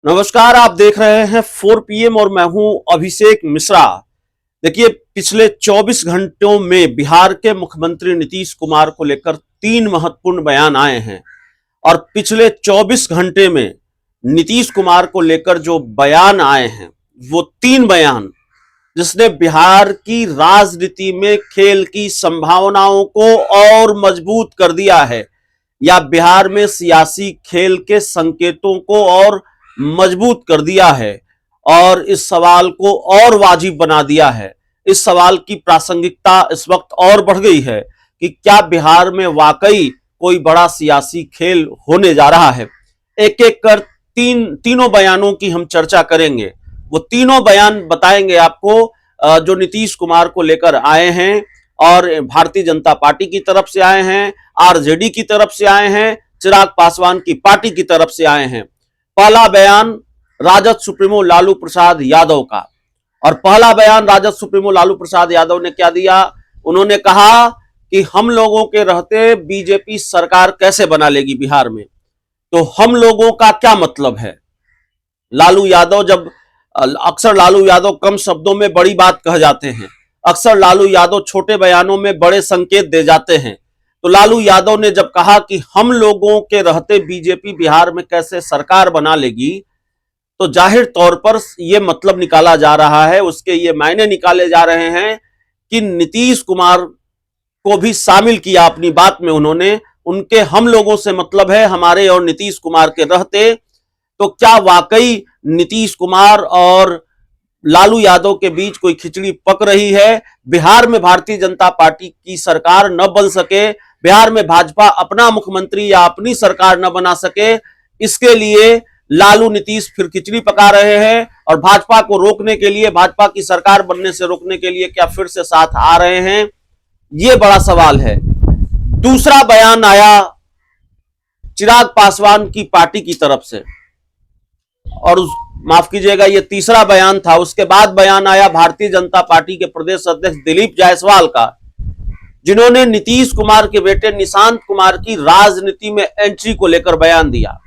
नमस्कार, आप देख रहे हैं 4 PM और मैं हूं अभिषेक मिश्रा। देखिए, पिछले 24 घंटों में बिहार के मुख्यमंत्री नीतीश कुमार को लेकर 3 महत्वपूर्ण बयान आए हैं और पिछले 24 घंटे में नीतीश कुमार को लेकर जो बयान आए हैं वो 3 बयान जिसने बिहार की राजनीति में खेल की संभावनाओं को और मजबूत कर दिया है या बिहार में सियासी खेल के संकेतों को और मजबूत कर दिया है और इस सवाल को और वाजिब बना दिया है। इस सवाल की प्रासंगिकता इस वक्त और बढ़ गई है कि क्या बिहार में वाकई कोई बड़ा सियासी खेल होने जा रहा है। एक एक कर तीनों बयानों की हम चर्चा करेंगे। वो तीनों बयान बताएंगे आपको जो नीतीश कुमार को लेकर आए हैं और भारतीय जनता पार्टी की तरफ से आए हैं, आरजेडी की तरफ से आए हैं, चिराग पासवान की पार्टी की तरफ से आए हैं। पहला बयान राजद सुप्रीमो लालू प्रसाद यादव का, और पहला बयान राजद सुप्रीमो लालू प्रसाद यादव ने क्या दिया। उन्होंने कहा कि हम लोगों के रहते बीजेपी सरकार कैसे बना लेगी बिहार में। तो हम लोगों का क्या मतलब है। लालू यादव अक्सर लालू यादव कम शब्दों में बड़ी बात कह जाते हैं, अक्सर लालू यादव छोटे बयानों में बड़े संकेत दे जाते हैं। तो लालू यादव ने जब कहा कि हम लोगों के रहते बीजेपी बिहार में कैसे सरकार बना लेगी, तो जाहिर तौर पर यह मतलब निकाला जा रहा है, उसके ये मायने निकाले जा रहे हैं कि नीतीश कुमार को भी शामिल किया अपनी बात में उन्होंने। उनके हम लोगों से मतलब है हमारे और नीतीश कुमार के रहते। तो क्या वाकई नीतीश कुमार और लालू यादव के बीच कोई खिचड़ी पक रही है। बिहार में भारतीय जनता पार्टी की सरकार न बन सके, बिहार में भाजपा अपना मुख्यमंत्री या अपनी सरकार न बना सके, इसके लिए लालू नीतीश फिर खिचड़ी पका रहे हैं और भाजपा को रोकने के लिए, भाजपा की सरकार बनने से रोकने के लिए क्या फिर से साथ आ रहे हैं, यह बड़ा सवाल है। दूसरा बयान आया चिराग पासवान की पार्टी की तरफ से, और माफ कीजिएगा ये तीसरा बयान था। उसके बाद बयान आया भारतीय जनता पार्टी के प्रदेश अध्यक्ष दिलीप जायसवाल का, जिन्होंने नीतीश कुमार के बेटे निशांत कुमार की राजनीति में एंट्री को लेकर बयान दिया।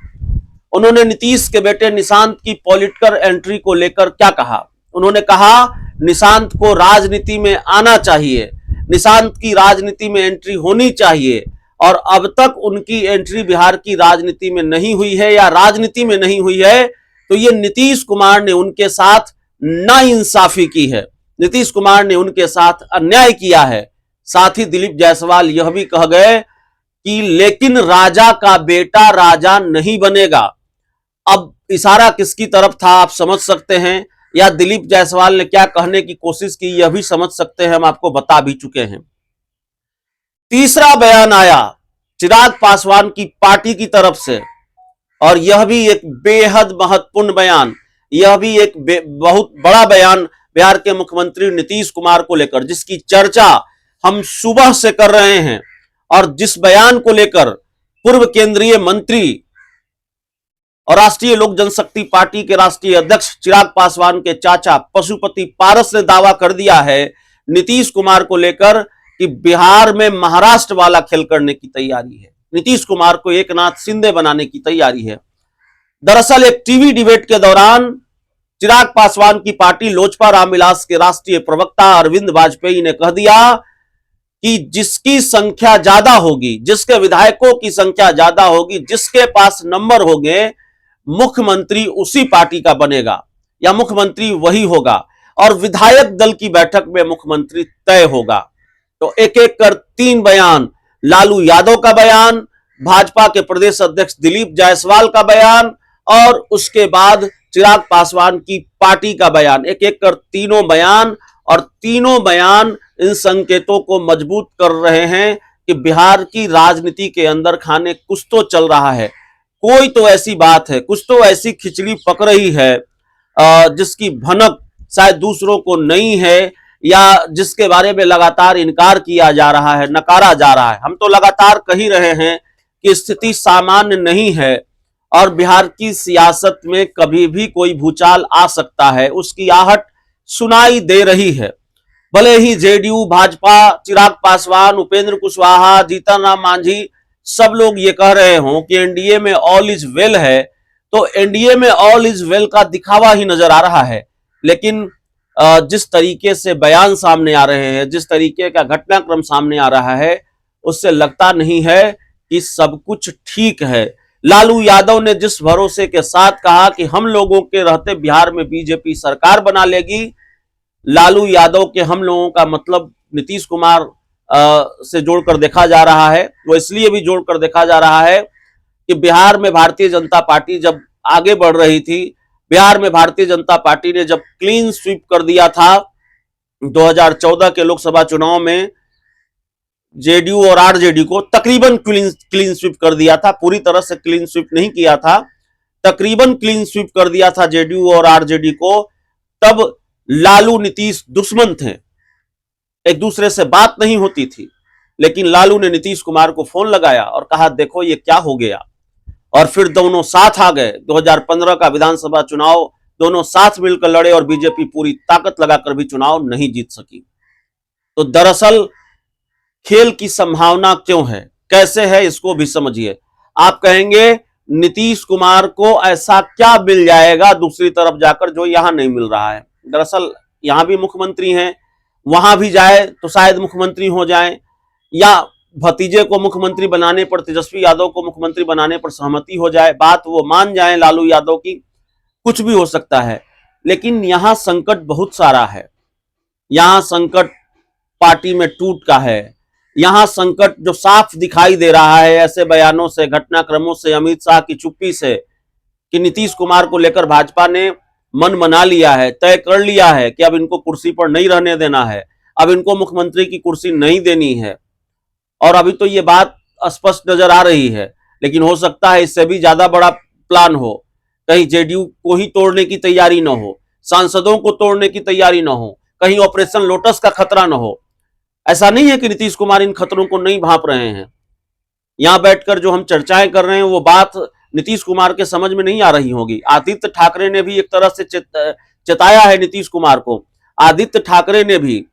उन्होंने नीतीश के बेटे निशांत की पॉलिटिकल एंट्री को लेकर क्या कहा। उन्होंने कहा निशांत को राजनीति में आना चाहिए, निशांत की राजनीति में एंट्री होनी चाहिए, और अब तक उनकी एंट्री बिहार की राजनीति में नहीं हुई है या राजनीति में नहीं हुई है, तो ये नीतीश कुमार ने उनके साथ नाइंसाफी की है, नीतीश कुमार ने उनके साथ अन्याय किया है। साथ ही दिलीप जायसवाल यह भी कह गए कि लेकिन राजा का बेटा राजा नहीं बनेगा। अब इशारा किसकी तरफ था आप समझ सकते हैं, या दिलीप जायसवाल ने क्या कहने की कोशिश की यह भी समझ सकते हैं, हम आपको बता भी चुके हैं। तीसरा बयान आया चिराग पासवान की पार्टी की तरफ से, और यह भी एक बेहद महत्वपूर्ण बयान, यह भी एक बहुत बड़ा बयान बिहार के मुख्यमंत्री नीतीश कुमार को लेकर, जिसकी चर्चा हम सुबह से कर रहे हैं, और जिस बयान को लेकर पूर्व केंद्रीय मंत्री और राष्ट्रीय लोक जनशक्ति पार्टी के राष्ट्रीय अध्यक्ष चिराग पासवान के चाचा पशुपति पारस ने दावा कर दिया है नीतीश कुमार को लेकर कि बिहार में महाराष्ट्र वाला खेल करने की तैयारी है, नीतीश कुमार को एकनाथ शिंदे बनाने की तैयारी है। दरअसल एक टीवी डिबेट के दौरान चिराग पासवान की पार्टी लोजपा रामविलास के राष्ट्रीय प्रवक्ता अरविंद वाजपेयी ने कह दिया कि जिसकी संख्या ज्यादा होगी, जिसके विधायकों की संख्या ज्यादा होगी, जिसके पास नंबर होंगे, मुख्यमंत्री उसी पार्टी का बनेगा या मुख्यमंत्री वही होगा, और विधायक दल की बैठक में मुख्यमंत्री तय होगा। तो एक एक कर 3 बयान, लालू यादव का बयान, भाजपा के प्रदेश अध्यक्ष दिलीप जायसवाल का बयान, और उसके बाद चिराग पासवान की पार्टी का बयान, एक एक कर तीनों बयान, और तीनों बयान इन संकेतों को मजबूत कर रहे हैं कि बिहार की राजनीति के अंदर खाने कुछ तो चल रहा है, कोई तो ऐसी बात है, कुछ तो ऐसी खिचड़ी पक रही है जिसकी भनक शायद दूसरों को नहीं है, या जिसके बारे में लगातार इनकार किया जा रहा है, नकारा जा रहा है। हम तो लगातार कह ही रहे हैं कि स्थिति सामान्य नहीं है और बिहार की सियासत में कभी भी कोई भूचाल आ सकता है, उसकी आहट सुनाई दे रही है। भले ही जेडीयू, भाजपा, चिराग पासवान, उपेंद्र कुशवाहा, जीतन राम मांझी सब लोग ये कह रहे हों कि एनडीए में ऑल इज वेल है, तो एनडीए में ऑल इज वेल का दिखावा ही नजर आ रहा है। लेकिन जिस तरीके से बयान सामने आ रहे हैं, जिस तरीके का घटनाक्रम सामने आ रहा है, उससे लगता नहीं है कि सब कुछ ठीक है। लालू यादव ने जिस भरोसे के साथ कहा कि हम लोगों के रहते बिहार में बीजेपी सरकार बना लेगी, लालू यादव के हम लोगों का मतलब नीतीश कुमार से जोड़कर देखा जा रहा है। वो इसलिए भी जोड़कर देखा जा रहा है कि बिहार में भारतीय जनता पार्टी जब आगे बढ़ रही थी, बिहार में भारतीय जनता पार्टी ने जब क्लीन स्वीप कर दिया था 2014 के लोकसभा चुनाव में, जेडीयू और आरजेडी को तकरीबन क्लीन स्वीप कर दिया था, पूरी तरह से क्लीन स्वीप नहीं किया था, तकरीबन क्लीन स्वीप कर दिया था जेडीयू और आरजेडी को। तब लालू नीतीश दुश्मन थे, एक दूसरे से बात नहीं होती थी, लेकिन लालू ने नीतीश कुमार को फोन लगाया और कहा देखो ये क्या हो गया, और फिर दोनों साथ आ गए। 2015 का विधानसभा चुनाव दोनों साथ मिलकर लड़े और बीजेपी पूरी ताकत लगाकर भी चुनाव नहीं जीत सकी। तो दरअसल खेल की संभावना क्यों है, कैसे है, इसको भी समझिए। आप कहेंगे नीतीश कुमार को ऐसा क्या मिल जाएगा दूसरी तरफ जाकर जो यहां नहीं मिल रहा है। दरअसल यहां भी मुख्यमंत्री हैं, वहां भी जाए तो शायद मुख्यमंत्री हो जाए, या भतीजे को मुख्यमंत्री बनाने पर, तेजस्वी यादव को मुख्यमंत्री बनाने पर सहमति हो जाए, बात वो मान जाए लालू यादव की, कुछ भी हो सकता है। लेकिन यहां संकट बहुत सारा है, यहां संकट पार्टी में टूट का है, यहां संकट जो साफ दिखाई दे रहा है ऐसे बयानों से, घटनाक्रमों से, अमित शाह की चुप्पी से, कि नीतीश कुमार को लेकर भाजपा ने मन बना लिया है, तय कर लिया है कि अब इनको कुर्सी पर नहीं रहने देना है, अब इनको मुख्यमंत्री की कुर्सी नहीं देनी है। और अभी तो ये बात स्पष्ट नजर आ रही है, लेकिन हो सकता है इससे भी ज्यादा बड़ा प्लान हो, कहीं जेडीयू को ही तोड़ने की तैयारी न हो, सांसदों को तोड़ने की तैयारी न हो, कहीं ऑपरेशन लोटस का खतरा न हो। ऐसा नहीं है कि नीतीश कुमार इन खतरों को नहीं भांप रहे हैं। यहां बैठकर जो हम चर्चाएं कर रहे हैं वो बात नीतीश कुमार के समझ में नहीं आ रही होगी। आदित्य ठाकरे ने भी एक तरह से चेताया है नीतीश कुमार को। आदित्य ठाकरे ने भी,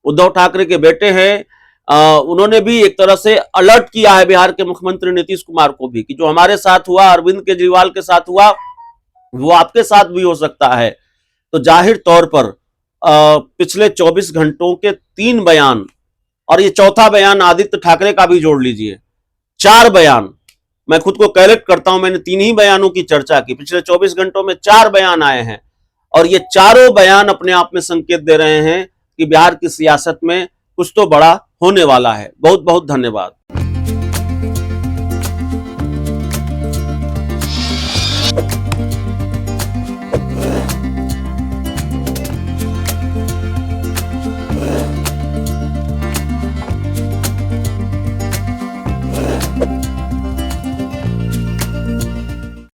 उद्धव ठाकरे के बेटे हैं, उन्होंने भी एक तरह से अलर्ट किया है बिहार के मुख्यमंत्री नीतीश कुमार को भी कि जो हमारे साथ हुआ, अरविंद केजरीवाल के साथ हुआ, वो आपके साथ भी हो सकता है। तो जाहिर तौर पर पिछले 24 घंटों के 3 बयान, और ये चौथा बयान आदित्य ठाकरे का भी जोड़ लीजिए, 4 बयान, मैं खुद को करेक्ट करता हूं, मैंने 3 ही बयानों की चर्चा की, पिछले 24 घंटों में 4 बयान आए हैं, और ये चारों बयान अपने आप में संकेत दे रहे हैं कि बिहार की सियासत में कुछ तो बड़ा होने वाला है। बहुत बहुत धन्यवाद।